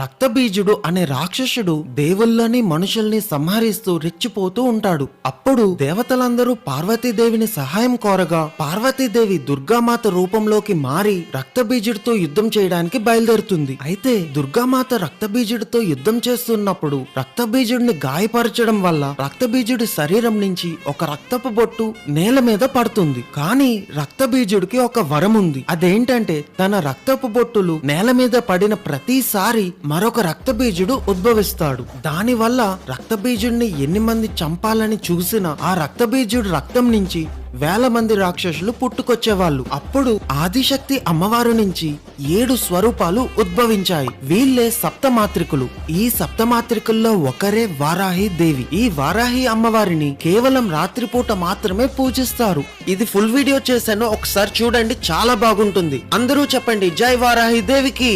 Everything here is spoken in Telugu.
రక్తబీజుడు అనే రాక్షసుడు దేవుళ్ళని మనుషుల్ని సంహరిస్తూ రెచ్చిపోతూ ఉంటాడు. అప్పుడు దేవతలందరూ పార్వతీదేవిని సహాయం కోరగా పార్వతీదేవి దుర్గామాత రూపంలోకి మారి రక్తబీజుడితో యుద్ధం చేయడానికి బయలుదేరుతుంది. అయితే దుర్గామాత రక్తబీజుడితో యుద్ధం చేస్తున్నప్పుడు రక్తబీజుడిని గాయపరచడం వల్ల రక్తబీజుడి శరీరం నుంచి ఒక రక్తపు బొట్టు నేల మీద పడుతుంది. కానీ రక్తబీజుడికి ఒక వరం ఉంది. అదేంటంటే తన రక్తపు బొట్టులు నేల మీద పడిన ప్రతిసారి మరొక రక్తబీజుడు ఉద్భవిస్తాడు. దానివల్ల రక్తబీజుడిని ఎన్ని మంది చంపాలని చూసినా ఆ రక్తబీజుడు రక్తం నుంచి వేల మంది రాక్షసులు పుట్టుకొచ్చేవాళ్ళు. అప్పుడు ఆదిశక్తి అమ్మవారు నుంచి 7 స్వరూపాలు ఉద్భవించాయి. వీళ్ళే సప్తమాత్రికులు. ఈ సప్తమాత్రికుల్లో ఒకరే వారాహి దేవి. ఈ వారాహి అమ్మవారిని కేవలం రాత్రిపూట మాత్రమే పూజిస్తారు. ఇది ఫుల్ వీడియో చేశాను, ఒకసారి చూడండి, చాలా బాగుంటుంది. అందరూ చెప్పండి జై వారాహి దేవికి.